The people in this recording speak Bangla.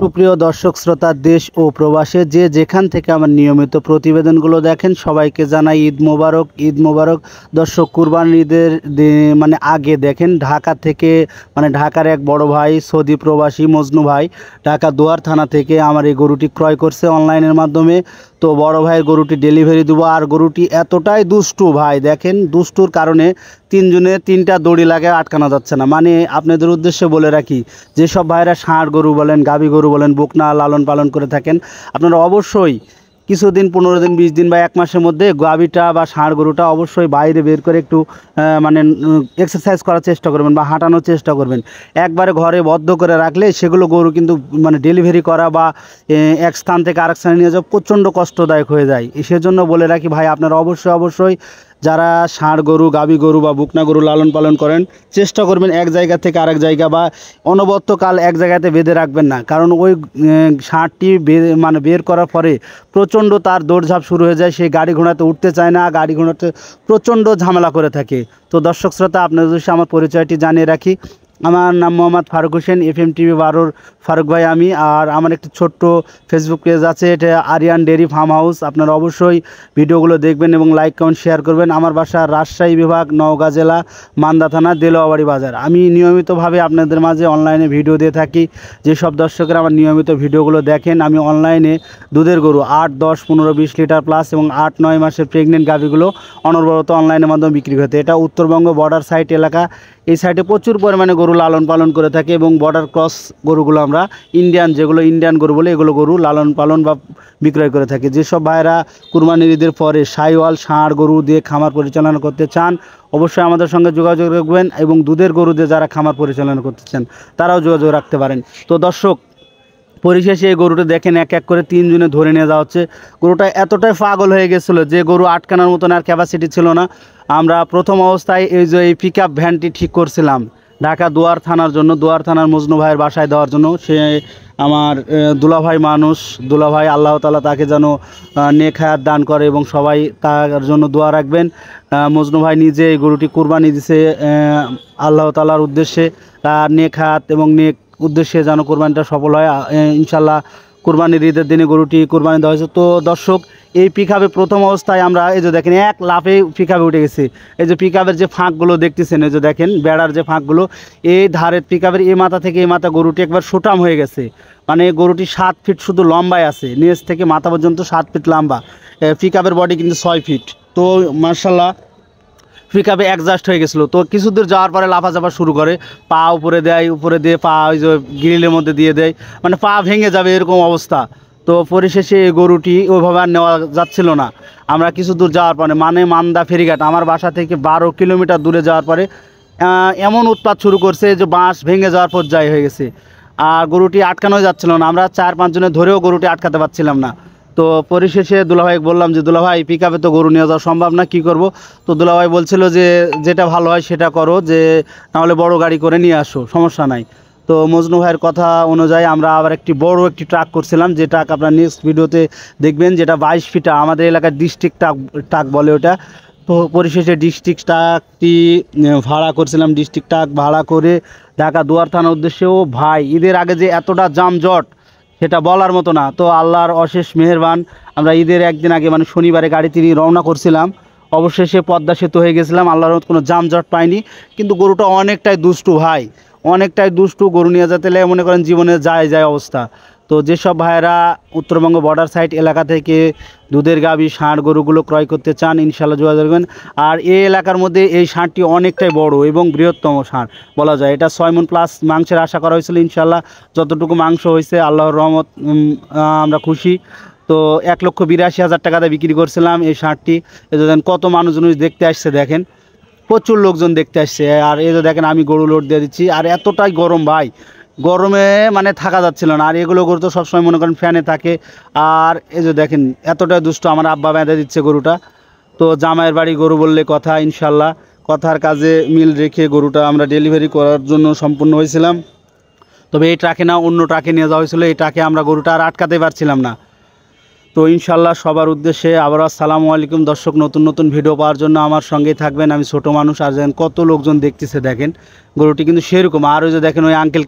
সুপ্রিয় দর্শক শ্রোতা, দেশ ও প্রবাসে যে যেখান থেকে আমার নিয়মিত প্রতিবেদনগুলো দেখেন সবাইকে জানাই ঈদ মোবারক। ঈদ মোবারক। দর্শক, কুরবানি ঈদের মানে আগে দেখেন ঢাকা থেকে ঢাকার এক বড় ভাই সৌদি প্রবাসী মজনু ভাই ঢাকা দুয়ার থানা থেকে আমার এই গরুটি ক্রয় করছে অনলাইনের মাধ্যমে। তো বড় ভাইয়ের গরুটি ডেলিভারি দেবো। আর গরুটি এতটাই দুষ্টু ভাই, দেখেন দুষ্টুর কারণে তিনজনে তিনটা দড়ি লাগে আটকানো যাচ্ছে না। আপনাদের উদ্দেশ্যে বলে রাখি, যেসব ভাইরা ষাঁড় গরু বলেন, গাভী গরু বলেন, বকনা লালন পালন করে থাকেন, আপনারা অবশ্যই কিছুদিন 15 দিন 20 দিন বা 1 মাসের মধ্যে গাভীটা বা ষাঁড় গরুটা অবশ্যই বাইরে বের করে একটু এক্সারসাইজ করার চেষ্টা করবেন বা হাঁটানোর চেষ্টা করবেন। একবারে ঘরে বদ্ধ করে রাখলে সেগুলো গরু কিন্তু ডেলিভারি করা বা এক স্থান থেকে আরেক স্থানে নিয়ে যাওয়া প্রচণ্ড কষ্টদায়ক হয়ে যায়। সেজন্য বলে রাখি ভাই, আপনারা অবশ্যই যারা ষাঁড় গরু, গাভী গরু বা বুকনা গরু লালন পালন করেন, চেষ্টা করবেন এক জায়গা থেকে আরেক জায়গা বা অনবর্তকাল এক জায়গাতে বেঁধে রাখবেন না। কারণ ওই ষাঁড়টি বের করার পরে প্রচণ্ড তার দৌড়ঝাঁপ শুরু হয়ে যায়, সেই গাড়ি ঘোড়াতে উঠতে চায় না, গাড়ি ঘোড়াতে প্রচণ্ড ঝামেলা করে থাকে। তো দর্শক শ্রোতা, আপনাদের উদ্দেশ্যে আমার পরিচয়টি জানিয়ে রাখি। আমার নাম মোহাম্মদ ফারুক হোসেন, FM TV 12 ফারুক ভাই আমি। আর আমার একটি ছোট্ট ফেসবুক পেজ আছে, এটা আরিয়ান ডেয়ারি ফার্ম হাউস। আপনারা অবশ্যই ভিডিওগুলো দেখবেন এবং লাইক কমেন্ট শেয়ার করবেন। আমার বাসা রাজশাহী বিভাগ, নওগাঁ জেলা, মান্দা থানা, দেলোয়াবাড়ি বাজার। আমি নিয়মিতভাবে আপনাদের মাঝে অনলাইনে ভিডিও দিয়ে থাকি। যেসব দর্শকরা আমার নিয়মিত ভিডিওগুলো দেখেন, আমি অনলাইনে দুধের গরু 8, 10, 15, 20 লিটার প্লাস এবং 8-9 মাসের প্রেগনেন্ট গাভীগুলো অনবরত অনলাইনের মাধ্যমে বিক্রি হতে। এটা উত্তরবঙ্গ বর্ডার সাইড এলাকা। এই সাইডে প্রচুর পরিমাণে গরু লালন পালন করে থাকে এবং বর্ডার ক্রস গরুগুলো আমরা যেগুলো ইন্ডিয়ান গরু বলে, এগুলো গরু লালন পালন বা বিক্রয় করে থাকে। যেসব ভাইরা কুরবানির ঈদের পরে সাইওয়াল ষাঁড় গরু দিয়ে খামার পরিচালনা করতে চান, অবশ্যই আমাদের সঙ্গে যোগাযোগ রাখবেন। এবং দুধের গরু দিয়ে যারা খামার পরিচালনা করতে চান তারাও যোগাযোগ রাখতে পারেন। তো দর্শক, পরিশেষে এই গরুটা দেখেন এক এক করে 3 জনে ধরে নিয়ে যাওয়া হচ্ছে। গরুটা এতটাই পাগল হয়ে গেছিলো যে গরু আটকানোর মতন আর ক্যাপাসিটি ছিল না। আমরা প্রথম অবস্থায় এই পিক আপ ভ্যানটি ঠিক করছিলাম ঢাকা দুয়ার থানার জন্য, দুয়ার থানার মজনু ভাইয়ের বাসায় দেওয়ার জন্য। সে আমার দুলাভাই মানুষ, দুলাভাই, আল্লাহ তাআলা তাকে যেন নেক হায়াত দান করে এবং সবাই তার জন্য দোয়া রাখবেন। মজনু ভাই নিজে এই গরুটি কুরবানি দিছে আল্লাহ তাআলার উদ্দেশ্যে, তার নেক হায়াত এবং নেক উদ্দেশ্যে যেন কোরবানিটা সফল হয় ইনশাল্লাহ। কোরবানির ঈদের দিনে গরুটি কোরবানি দেওয়া হয়েছে। তো দর্শক, এই পিকআপে প্রথম অবস্থায় আমরা এই যে দেখেন এক লাফে পিকআপে উঠে গেছি। এই যে পিকআপের যে ফাঁকগুলো দেখতেছেন, এই যে দেখেন বেড়ার যে ফাঁকগুলো, এই ধারের পিকআপের এই মাথা থেকে এই মাথা গরুটি একবার সোটাম হয়ে গেছে। গরুটি 7 ফিট শুধু লম্বায় আছে, নিচ থেকে মাথা পর্যন্ত 7 ফিট লম্বা। পিকআপের বডি কিন্তু 6 ফিট। তো মার্শাল্লাহ পিকআপে অ্যাডজাস্ট হয়ে গেছিলো। তো কিছু দূর যাওয়ার পরে লাফাঝাপা শুরু করে, পা উপরে দিয়ে পা ওই যে গ্রিলের মধ্যে দিয়ে দেয়, পা ভেঙে যাবে এরকম অবস্থা। তো পরিশেষে এই গরুটি ওইভাবে আর নেওয়া যাচ্ছিল না। আমরা কিছু দূর যাওয়ার পরে মান্দা ফেরিঘাট, আমার বাসা থেকে 12 কিলোমিটার দূরে যাওয়ার পরে এমন উৎপাত শুরু করছে যে বাঁশ ভেঙে যাওয়ার পর্যায়ে হয়ে গেছে। আর গরুটি আটকানো যাচ্ছিল না, আমরা 4-5 জনে ধরেও গরুটি আটকাতে পারছিলাম না। তো পরিশেষে দুলাভাই বললাম যে দুলাভাই, পিকআপে তো গরু নিয়ে যাওয়া সম্ভব না, কি করব? তো দুলাভাই বলছিল যে যেটা ভালো হয় সেটা করো, যে নাহলে বড় গাড়ি করে নিয়ে আসো, সমস্যা নাই। তো মজনু ভাইয়ের কথা অনুযায়ী আমরা আবার একটি বড় ট্রাক করছিলাম, যে ট্রাক আপনার নেক্সট ভিডিওতে দেখবেন, যেটা 22 ফিটা, আমাদের এলাকার ডিস্ট্রিক্ট ট্রাক বলে ওটা। তো পরিশেষে ডিস্ট্রিক্ট ট্রাকটি ভাড়া করছিলাম, ডিস্ট্রিক্ট ট্রাক ভাড়া করে ঢাকা দুয়ার থানার উদ্দেশ্যেও। ভাই, ঈদের আগে যে এতটা যানজট সেটা বলার মতো না। তো আল্লাহর অশেষ মেহেরবান, আমরা ঈদের একদিন আগে শনিবারে গাড়িতে রওনা করছিলাম, অবশেষে পদ্মা সেতু হয়ে গেছিলাম। আল্লাহর কোনো যানজট পাইনি। কিন্তু গরুটা অনেকটাই দুষ্টু ভাই, অনেকটাই দুষ্টু। গরু নিয়ে যেতে মনে করেন জীবনে যায় অবস্থা। তো যেসব ভাইয়েরা উত্তরবঙ্গ বর্ডার সাইড এলাকা থেকে দুধের গাভী ষাঁড় গরুগুলো ক্রয় করতে চান, ইনশাল্লাহ যোগাযোগ করবেন। আর এই এলাকার মধ্যে এই ষাঁড়টি অনেকটাই বড় এবং বৃহত্তম ষাঁড় বলা যায়। এটা 6 মণ প্লাস মাংসের আশা করা হয়েছিল। ইনশাল্লাহ যতটুকু মাংস হয়েছে আল্লাহর রহমত, আমরা খুশি। তো 1,82,000 টাকাতে বিক্রি করছিলাম এই ষাঁড়টি। এই যে দেখেন কত মানুষজন দেখতে আসছে, দেখেন প্রচুর লোকজন দেখতে আসছে। আর এই যে দেখেন আমি গরু লোড দিয়ে দিচ্ছি। আর এতটাই গরম ভাই, গরমে থাকা যাচ্ছিল না। আর এগুলো গরু তো সবসময় মনে করেন ফ্যানে থাকে। আর এই যে দেখেন এতটাই দুষ্ট, আমার আব্বা বেঁধে দিচ্ছে গরুটা। তো জামাইয়ের বাড়ি গরু বললে কথা, ইনশাল্লাহ কথার কাজে মিল রেখে গরুটা আমরা ডেলিভারি করার জন্য সম্পূর্ণ হয়েছিলাম। তবে এই ট্রাকে না, অন্য ট্রাকে নিয়ে যাওয়া হয়েছিলো। এই ট্রাকে আমরা গরুটা আর আটকাতে পারছিলাম না। তো ইনশাল্লাহ সবার উদ্দেশ্যে আবার আসসালামু আলাইকুম। দর্শক, নতুন ভিডিও পাওয়ার জন্য আমার সঙ্গেই থাকবেন। আমি ছোট মানুষ, আর যেন কত লোকজন দেখতেছে দেখেন, গরুটি কিন্তু সেরকম। আর ওই যে দেখেন ওই আঙ্কেল